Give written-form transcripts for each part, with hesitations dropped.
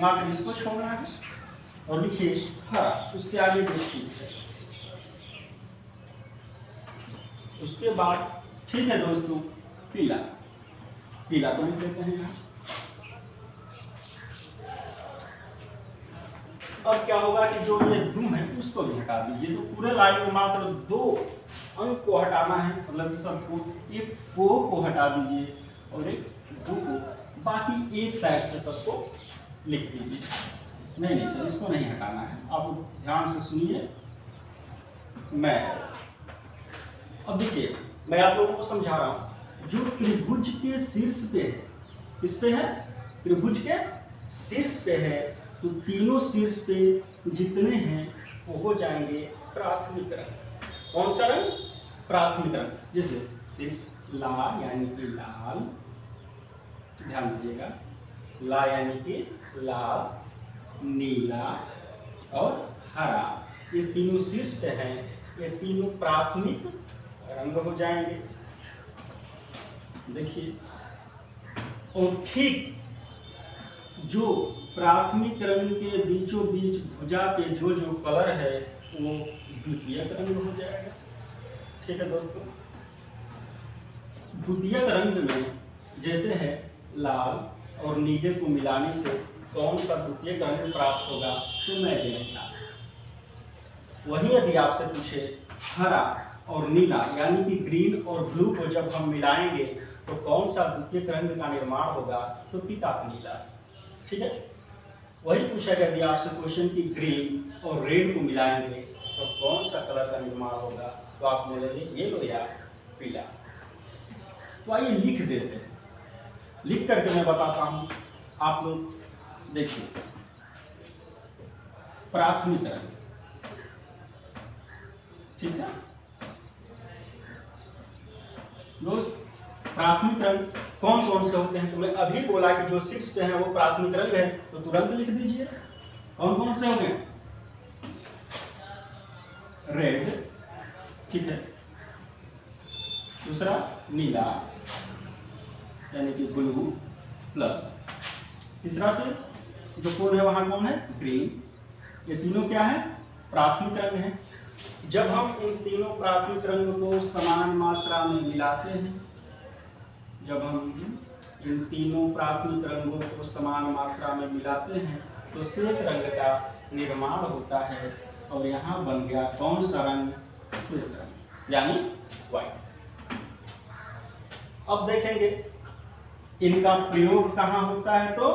वहाँ पर इसको छोड़ना है और लिखिए हरा, उसके आगे देखिए है। उसके बाद ठीक है दोस्तों, पीला, पीला तो लिख देते हैं यहाँ। अब क्या होगा कि जो ये दो है उसको भी हटा दीजिए, तो पूरे लाइन में मात्र 2 अंक को हटाना है, मतलब कि सबको एक को हटा दीजिए और एक 2 को, बाकी एक साइड से सबको लिख दीजिए। नहीं नहीं सर, इसको नहीं हटाना है, आप ध्यान से सुनिए। मैं अब देखिए, मैं आप लोगों को समझा रहा हूँ, जो त्रिभुज के शीर्ष पे है, किस पे है? त्रिभुज के शीर्ष पे है, तो तीनों शीर्ष पे जितने हैं वो हो जाएंगे प्राथमिक रंग। कौन सा रंग? प्राथमिक रंग। जैसे शीर्ष ला यानी कि लाल, ध्यान दीजिएगा, ला यानी कि लाल, नीला और हरा, ये तीनों शीर्ष पे हैं, ये तीनों प्राथमिक रंग हो जाएंगे। देखिए, और ठीक जो प्राथमिक रंग के बीचों बीच भुजा पे जो जो कलर है वो द्वितीयक रंग हो जाएगा। ठीक है दोस्तों, द्वितीयक रंग में जैसे है लाल और नीले को मिलाने से कौन सा द्वितीयक रंग प्राप्त होगा? तो मैजेंटा। वही यदि आपसे पूछे हरा और नीला यानी कि ग्रीन और ब्लू को जब हम मिलाएंगे तो कौन सा द्वितीयक रंग का निर्माण होगा? तो पीताक नीला। ठीक है, वही पूछा यदि आपसे क्वेश्चन की ग्रीन और रेड को मिलाएंगे तो कौन सा कलर का निर्माण होगा? तो आप मेरे लिए येलो या पीला। तो आइए लिख देते हैं, लिख करके मैं बताता हूँ, आप लोग देखिए। प्राथमिक रंग, ठीक है दोस्त, प्राथमिक रंग कौन कौन से होते हैं? तो मैं अभी बोला कि जो शीर्ष पे है वो प्राथमिक रंग है, तो तुरंत लिख दीजिए कौन कौन से होंगे। रेड, ठीक है, दूसरा नीला यानी कि ब्लू प्लस, तीसरा से जो कौन है वहां कौन है? ग्रीन। ये तीनों क्या है? प्राथमिक रंग है। जब हम इन तीनों प्राथमिक रंग को समान मात्रा में मिलाते हैं, जब हम इन तीनों प्राथमिक रंगों को समान मात्रा में मिलाते हैं तो श्वेत रंग का निर्माण होता है, और यहाँ बन गया कौन सा रंग? श्वेत रंग यानी व्हाइट। अब देखेंगे इनका प्रयोग कहाँ होता है? तो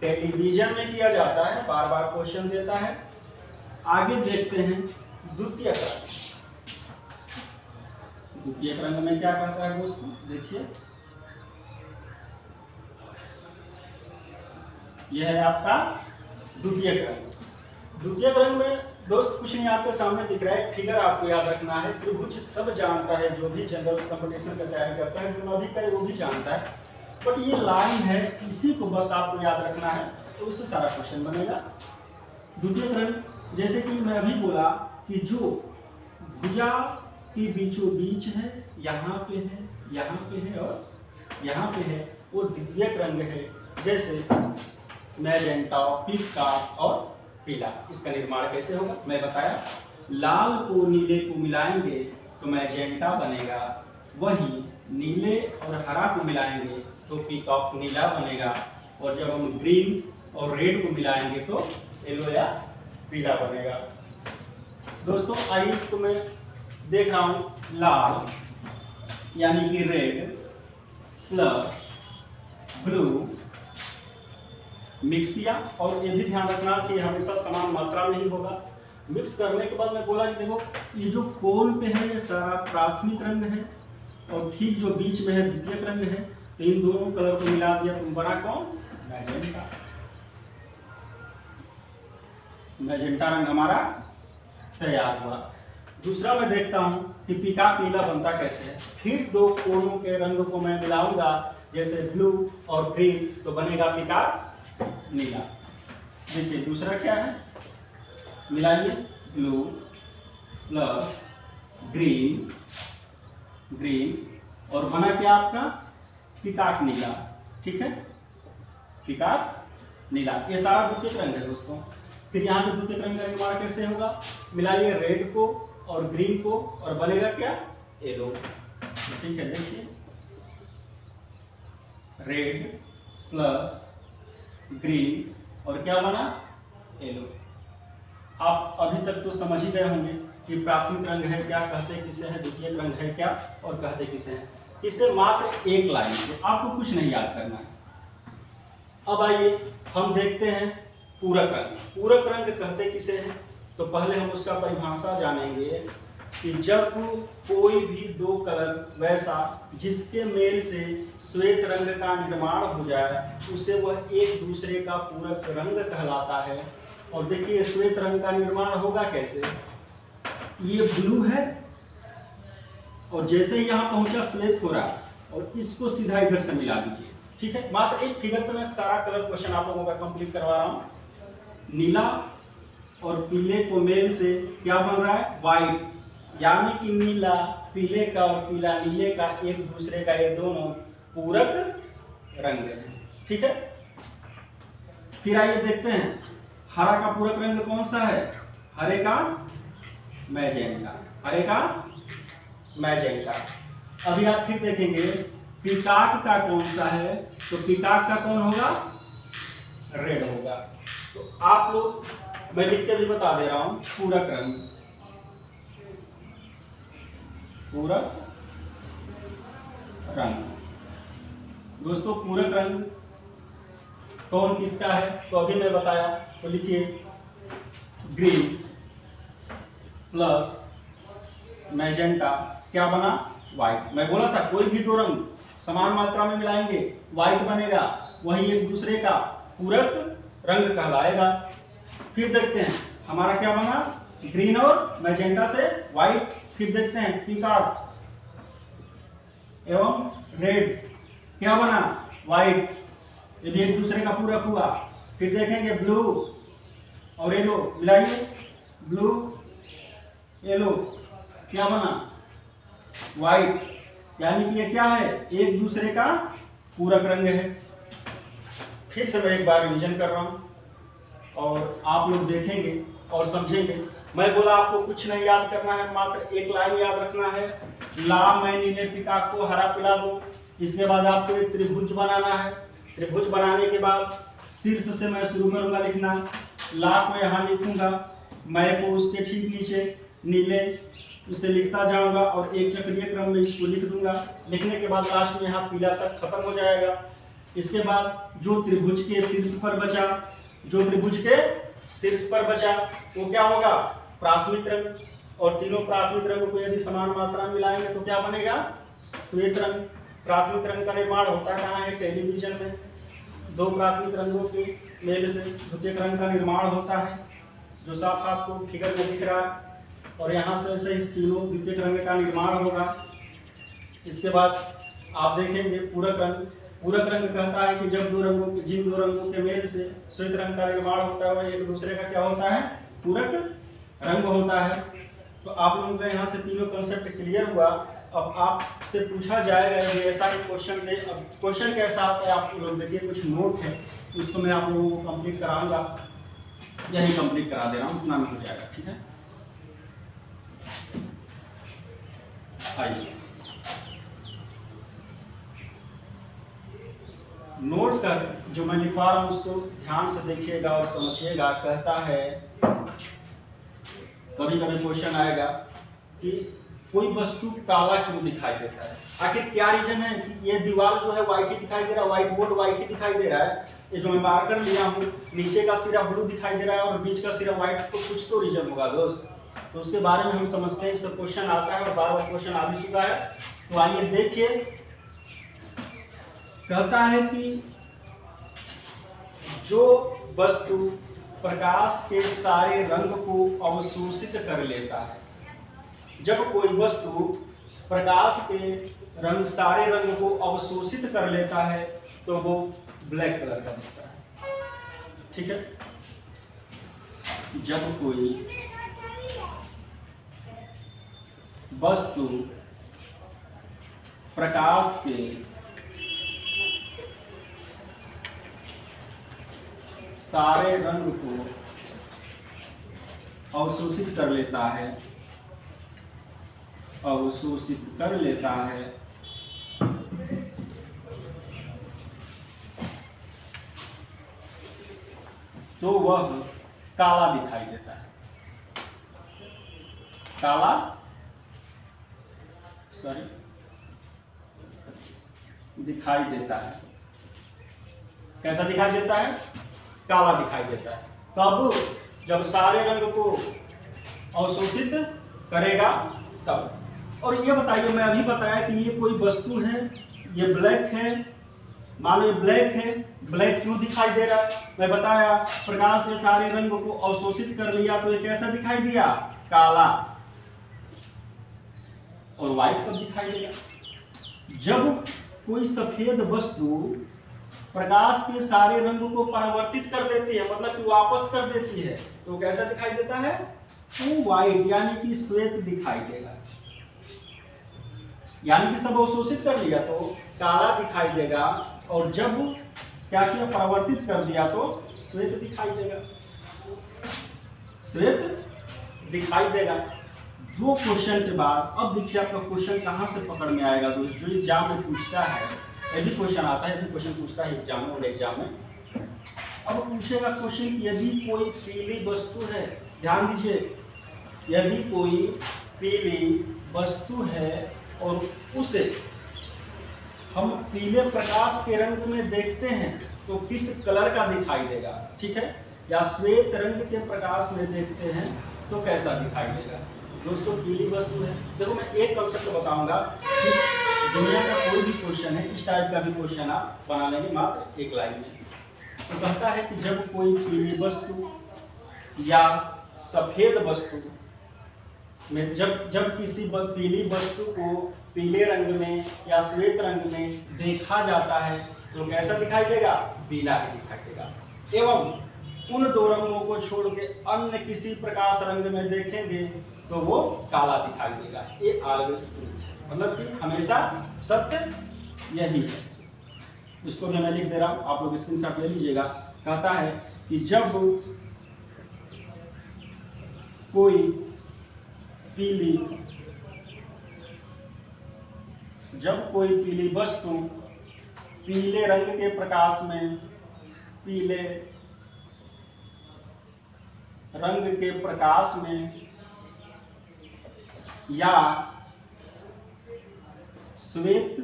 टेलीविजन में किया जाता है, बार बार क्वेश्चन देता है। आगे देखते हैं द्वितीयक रंग। द्वितीयक रंग में क्या कहता है दोस्तों? देखिए, यह है आपका द्वितीयक रंग। द्वितीयक रंग में दोस्त कुछ नहीं आपके सामने दिख रहा है, फिगर आपको याद रखना है। त्रिभुज सब जानता है, जो भी जनरल कंपटीशन का तैयारी करता है, जो अभी करे वो भी जानता है, बट ये लाइन है, इसी को बस आपको याद रखना है, तो उससे सारा क्वेश्चन बनेगा। द्वितीयक रंग जैसे कि मैं अभी बोला कि जो भुजा के बीचों बीच है, यहाँ पे है, यहाँ पे है और यहाँ पे है, वो द्वितीयक रंग है। जैसे मैजेंटा, पीकॉक और पीला। इसका निर्माण कैसे होगा? मैं बताया, लाल को नीले को मिलाएंगे तो मैजेंटा बनेगा, वहीं नीले और हरा को मिलाएंगे तो पीकॉक नीला बनेगा, और जब हम ग्रीन और रेड को मिलाएंगे तो येलो या पीला बनेगा। दोस्तों आइए इसको मैं देख रहा हूँ, लाल यानी कि रेड प्लस ब्लू मिक्स किया, और ये भी ध्यान रखना कि हमेशा समान मात्रा में ही होगा। मिक्स करने के बाद मैं बोला कि देखो ये जो कोन पे है ये सारा प्राथमिक रंग है, और ठीक जो बीच में है द्वितीयक रंग है, तो इन दोनों कलर को मिला दिया तो बना कौन? मैजेंटा। मैजेंटा रंग हमारा तैयार हुआ। दूसरा मैं देखता हूँ कि पीकॉक नीला बनता कैसे है। फिर दो कोनों के रंग को मैं मिलाऊंगा, जैसे ब्लू और ग्रीन, तो बनेगा पीकॉक नीला। देखिए दूसरा क्या है, मिलाइए, ब्लू प्लस ग्रीन, ग्रीन और बना क्या आपका? पीकॉक नीला। ठीक है, पीकॉक नीला, ये सारा द्वितीयक रंग है दोस्तों। फिर यहाँ पे द्वितीयक रंग का निर्माण कैसे होगा, मिलाइए रेड को और ग्रीन को और बनेगा क्या, येलो। ठीक है, देखिए रेड प्लस ग्रीन और क्या बना, येलो। आप अभी तक तो समझ ही गए होंगे कि प्राथमिक रंग है क्या, कहते किसे है, द्वितीयक रंग है क्या और कहते किसे है। इसे मात्र एक लाइन से, आपको कुछ नहीं याद करना है। अब आइए हम देखते हैं पूरक रंग। पूरक रंग कहते किसे हैं, तो पहले हम उसका परिभाषा जानेंगे कि जब कोई भी दो कलर वैसा जिसके मेल से श्वेत रंग का निर्माण हो जाए उसे वह एक दूसरे का पूरक रंग कहलाता है। और देखिए श्वेत रंग का निर्माण होगा कैसे, ये ब्लू है और जैसे ही यहाँ पहुंचा श्वेत हो रहा और इसको सीधा इधर से मिला दीजिए। ठीक है, मात्र एक फिगर से मैं सारा कलर क्वेश्चन आप लोगों का कंप्लीट करवा रहा हूँ। नीला और पीले को मेल से क्या बन रहा है, व्हाइट, यानी कि नीला पीले का और पीला नीले का एक दूसरे का ये दोनों पूरक रंग है। ठीक है, फिर आइए देखते हैं हरा का पूरक रंग कौन सा है, हरे का मैजेंटा, हरे का मैजेंटा। अभी आप फिर देखेंगे पीकॉक का कौन सा है, तो पीकॉक का कौन होगा, रेड होगा। तो आप लोग, मैं लिख के भी बता दे रहा हूं, पूरक रंग, पूरक रंग। दोस्तों पूरक रंग कौन किसका है, तो अभी मैं बताया, तो लिखिए ग्रीन प्लस मैजेंटा क्या बना, व्हाइट। मैं बोला था कोई भी दो रंग समान मात्रा में मिलाएंगे व्हाइट बनेगा, वही एक दूसरे का पूरक रंग कहलाएगा। फिर देखते हैं हमारा क्या बना, ग्रीन और मैजेंटा से व्हाइट। फिर देखते हैं पीकॉक एवं रेड क्या बना, व्हाइट, ये भी एक दूसरे का पूरक हुआ। फिर देखेंगे ब्लू और येलो, मिलाइए ब्लू येलो क्या बना, व्हाइट, यानी कि ये क्या है, एक दूसरे का पूरक रंग है। फिर से मैं एक बार रिवीजन कर रहा हूं और आप लोग देखेंगे और समझेंगे। मैं बोला आपको कुछ नहीं याद करना है, मात्र एक लाइन याद रखना है, ला मैं नीले पीकॉक को हरा पिला दो। इसके बाद आपको एक त्रिभुज बनाना है। त्रिभुज बनाने के बाद शीर्ष से मैं शुरू करूंगा लिखना, ला को यहाँ लिखूंगा, मैं को उसके ठीक नीचे नीले इसे लिखता जाऊंगा और एक चक्रीय क्रम में इसको लिख दूंगा। लिखने के बाद लास्ट में यहाँ पीला तक खत्म हो जाएगा। इसके बाद जो त्रिभुज के शीर्ष पर बचा, जो त्रिभुज के शीर्ष पर बचा वो क्या होगा, प्राथमिक रंग। और तीनों प्राथमिक रंगों को यदि समान मात्रा में मिलाएंगे तो क्या बनेगा, श्वेत रंग। प्राथमिक रंग का निर्माण होता कहाँ है, टेलीविजन में। दो प्राथमिक रंगों के मेल से द्वितीयक रंग का निर्माण होता है, जो साफ आपको फिगर में दिख रहा है। और यहाँ से ऐसे ही तीनों द्वितीयक रंग का निर्माण होगा। इसके बाद आप देखेंगे पूरक रंग। पूरक रंग कहता है कि जब दो रंगों के, जिन दो रंगों के मेल से श्वेत रंग का निर्माण होता है वह एक दूसरे का क्या होता है, पूरक रंग होता है। तो आप लोगों का यहाँ से तीनों कॉन्सेप्ट क्लियर हुआ। अब आपसे पूछा जाएगा यदि ऐसा ही क्वेश्चन दे, अब क्वेश्चन कैसा आता है आप लोग देखिए, कुछ नोट है उसको मैं आप लोगों को कंप्लीट कराऊंगा, यही कंप्लीट करा दे रहा हूँ, उतना में हो जाएगा। ठीक है, आइए नोट कर जो मैं लिखवा रहा हूँ उसको ध्यान से देखिएगा और समझिएगा। कहता है कभी कभी क्वेश्चन आएगा कि कोई वस्तु काला क्यों दिखाई देता है, आखिर क्या रीजन है कि ये दीवार जो है व्हाइट ही दिखाई दे रहा है, व्हाइट बोर्ड व्हाइट ही दिखाई दे रहा है, ये जो मैं मार्कर लिया हूँ नीचे का सिरा ब्लू दिखाई दे रहा है और बीच का सिरा व्हाइट, तो कुछ तो रीजन होगा दोस्त। तो उसके बारे में हम समझते हैं, सब क्वेश्चन आता है और बार बार क्वेश्चन आ भी चुका है। तो आइए देखिए, कहता है कि जो वस्तु प्रकाश के सारे रंग को अवशोषित कर लेता है, जब कोई वस्तु प्रकाश के रंग सारे रंग को अवशोषित कर लेता है तो वो ब्लैक कलर का दिखता है। ठीक है, जब कोई वस्तु प्रकाश के सारे रंग को अवशोषित कर लेता है, अवशोषित कर लेता है, तो वह काला दिखाई देता है। काला दिखाई देता है। कैसा दिखाई देता है? काला दिखाई देता है। कब? जब सारे रंग को अवशोषित करेगा तब। और ये बताइए, मैं अभी बताया कि ये कोई वस्तु है, ये ब्लैक है, मान लो ये ब्लैक है, ब्लैक क्यों दिखाई दे रहा है? मैं बताया प्रकाश ने सारे रंग को अवशोषित कर लिया तो ये कैसा दिखाई दिया? काला। और व्हाइट कब दिखाई देगा? जब कोई सफेद वस्तु प्रकाश के सारे रंग को परावर्तित कर देती है, मतलब कि वापस कर देती है, तो कैसा दिखाई देता है? तो व्हाइट यानी कि श्वेत दिखाई देगा। यानी कि सब अवशोषित कर लिया तो काला दिखाई देगा, और जब क्या किया? परावर्तित कर दिया तो श्वेत दिखाई देगा। श्वेत दिखाई देगा। 2 क्वेश्चन के बाद अब देखिए आपका क्वेश्चन कहाँ से पकड़ में आएगा। दोस्तों जो एग्जाम में पूछता है, ये भी क्वेश्चन आता है, ये भी क्वेश्चन पूछता है एग्जाम में, और एग्जाम में अब पूछेगा क्वेश्चन कि यदि कोई पीली वस्तु है, ध्यान दीजिए, यदि कोई पीली वस्तु है और उसे हम पीले प्रकाश के रंग में देखते हैं तो किस कलर का दिखाई देगा? ठीक है, या श्वेत रंग के प्रकाश में देखते हैं तो कैसा दिखाई देगा? दोस्तों पीली वस्तु है। देखो मैं एक कंसेप्ट बताऊंगा कि दुनिया का कोई भी क्वेश्चन है, इस टाइप का भी क्वेश्चन आप बना लेंगे मात्र एक लाइन में। तो कहता है कि जब कोई पीली वस्तु या सफेद वस्तु में जब किसी पीली वस्तु को पीले रंग में या श्वेत रंग में देखा जाता है तो कैसा दिखाई देगा? पीला ही दिखाई देगा। एवं उन 2 रंगों को छोड़ के अन्य किसी प्रकाश रंग में देखेंगे तो वो काला दिखाई देगा। ये ऑलवेज ट्रू, मतलब कि हमेशा सत्य यही है। इसको मैं लिख दे रहा हूँ, आप लोग स्क्रीनशॉट ले लीजिएगा। कहता है कि जब कोई पीली वस्तु पीले रंग के प्रकाश में, पीले रंग के प्रकाश में या श्वेत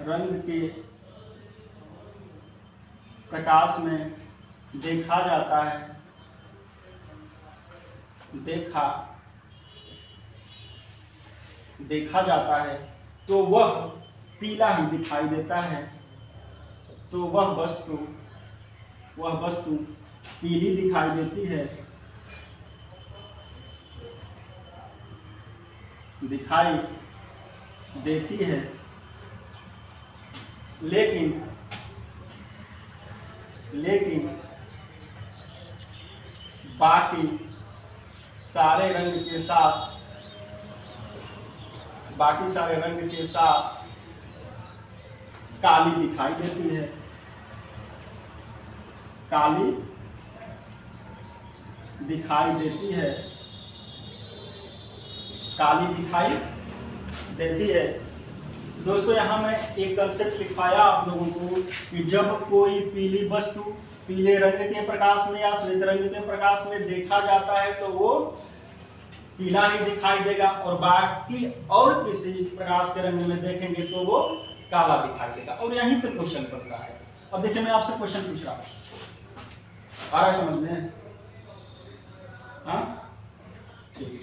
रंग के प्रकाश में देखा जाता है, देखा जाता है तो वह पीला ही दिखाई देता है। तो वह वस्तु पीली दिखाई देती है, लेकिन बाकी सारे रंग के साथ काली दिखाई देती है, काली दिखाई देती है। दोस्तों यहाँ मैं एक कंसेप्ट लिखवाया आप लोगों को कि जब कोई पीली वस्तु पीले रंग के प्रकाश में या श्वेत रंग के प्रकाश में देखा जाता है तो वो पीला ही दिखाई देगा, और बाकी और किसी प्रकाश के रंग में देखेंगे तो वो काला दिखाई देगा। और यहीं से क्वेश्चन बनता है। अब देखिए मैं आपसे क्वेश्चन पूछ रहा हूँ, आ रहा है समझ में? हाँ ठीक है,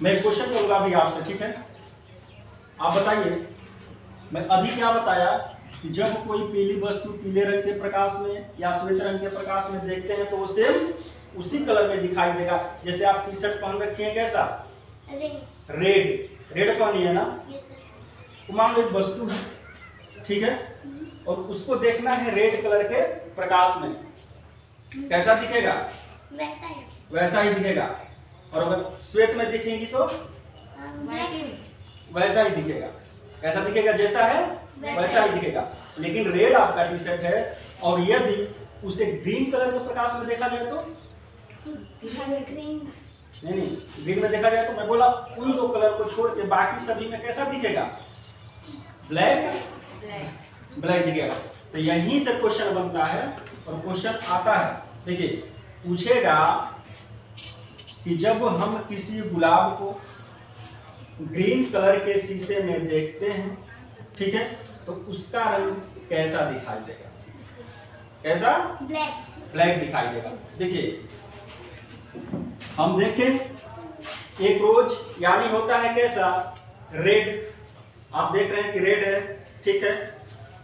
मैं क्वेश्चन करूंगा अभी आपसे, ठीक है? आप बताइए, मैं अभी क्या बताया कि जब कोई पीली वस्तु पीले रंग के प्रकाश में या श्वेत रंग के प्रकाश में देखते हैं तो वो सेम उसी कलर में दिखाई देगा। जैसे आप टी शर्ट पहन रखी है, कैसा? रेड पहनी है ना? तो मान लो एक वस्तु है, ठीक है, और उसको देखना है रेड कलर के प्रकाश में, कैसा दिखेगा? वैसा ही दिखेगा। और अगर श्वेत में दिखेंगी तो वैसा ही दिखेगा। कैसा दिखेगा? जैसा है वैसा ही दिखेगा। लेकिन रेड आपका टी शर्ट है और यदि उसे ग्रीन कलर के प्रकाश में देखा जाए तो ग्रीन नहीं, ग्रीन में देखा जाए तो मैं बोला उन दो कलर को छोड़ के बाकी सभी में कैसा दिखेगा? ब्लैक दिखेगा। तो यहीं से क्वेश्चन बनता है और क्वेश्चन आता है, देखिए पूछेगा कि जब हम किसी गुलाब को ग्रीन कलर के शीशे में देखते हैं, ठीक है, तो उसका रंग कैसा दिखाई देगा? कैसा? ब्लैक दिखाई देगा। देखिए हम देखें एक रोज यानी होता है कैसा? रेड। आप देख रहे हैं कि रेड है, ठीक है,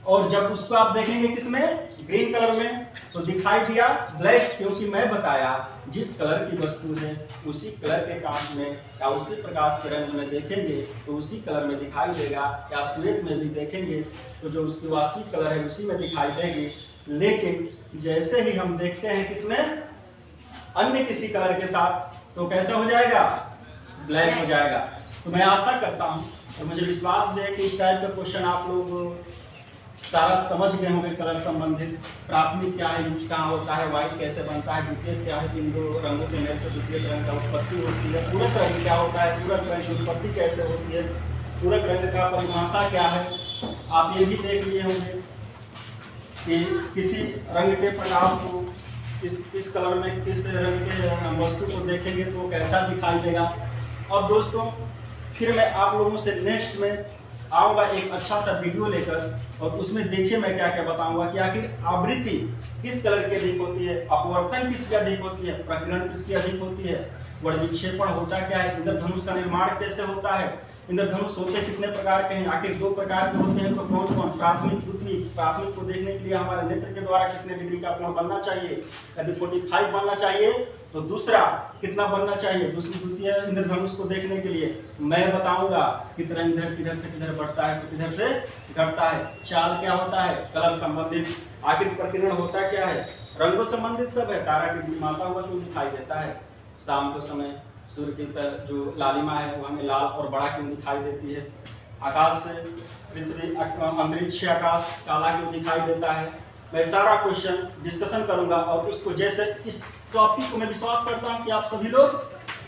और जब उसको आप देखेंगे किसमें? ग्रीन कलर में, तो दिखाई दिया ब्लैक, क्योंकि मैं बताया जिस कलर की वस्तु है उसी कलर के कांच में या उसी प्रकाश के रंग में देखेंगे तो उसी कलर में दिखाई देगा, या श्वेत में भी देखेंगे तो जो उसकी वास्तविक कलर है उसी में दिखाई देगी। लेकिन जैसे ही हम देखते हैं किसमें? अन्य किसी कलर के साथ, तो कैसा हो जाएगा? ब्लैक हो जाएगा। तो मैं आशा करता हूँ तो मुझे विश्वास है कि इस टाइप का क्वेश्चन आप लोग सारा समझ गए होंगे। कलर संबंधित प्राथमिक क्या है, यूज कहाँ होता है, व्हाइट कैसे बनता है, द्वितीय क्या है, इन दो रंगों के मेल से द्वितीय रंग का उत्पत्ति होती है, पूरक रंग क्या होता है, पूरक रंग की उत्पत्ति कैसे होती है, पूरक रंग का परिभाषा क्या है। आप ये भी देख लिए होंगे कि किसी रंग के प्रकाश को इस कलर में किस रंग के वस्तु को देखेंगे तो कैसा दिखाई देगा। और दोस्तों फिर मैं आप लोगों से नेक्स्ट में आऊँगा एक अच्छा सा वीडियो लेकर, और उसमें देखिए मैं क्या क्या बताऊंगा कि आखिर आवृत्ति किस कलर की अधिक होती है, अपवर्तन किसकी अधिक होती है, प्रकीर्णन किसकी अधिक होती है, वर्णविक्षेपण होता क्या है, इंद्रधनुष का निर्माण कैसे होता है, इंद्रधनुष होते कितने प्रकार के हैं, आखिर 2 प्रकार के होते हैं तो कौन कौन, प्राथमिक द्वितीय। प्राथमिक को देखने के लिए हमारे नेत्र के द्वारा कितने डिग्री का कोण बनना चाहिए? यदि 45 बनना चाहिए तो दूसरा कितना बनना चाहिए? दूसरी द्वितीय इंद्रधनुष को देखने के लिए मैं बताऊंगा कितना इधर किधर से किधर बढ़ता है तो किधर से घटता है। चाल क्या होता है? कलर संबंधित। आखिर प्रकीर्णन होता क्या है? रंगों संबंधित सब है। तारा की निर्माता हुआ क्यों दिखाई देता है? शाम के समय सूर्य की जो लालिमा है वो हमें लाल और बड़ा क्यों दिखाई देती है? आकाश से पृथ्वी अंतरिक्ष आकाश काला क्यों दिखाई देता है? मैं सारा क्वेश्चन डिस्कशन करूंगा और उसको जैसे इस टॉपिक को मैं विश्वास करता हूं कि आप सभी लोग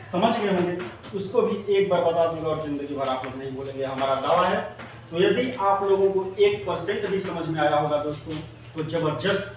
समझ गए होंगे, उसको भी एक बार बता दूंगा और जिंदगी भर आप लोग नहीं बोलेंगे, हमारा दावा है। तो यदि आप लोगों को 1% भी समझ में आया होगा दोस्तों तो जबरदस्त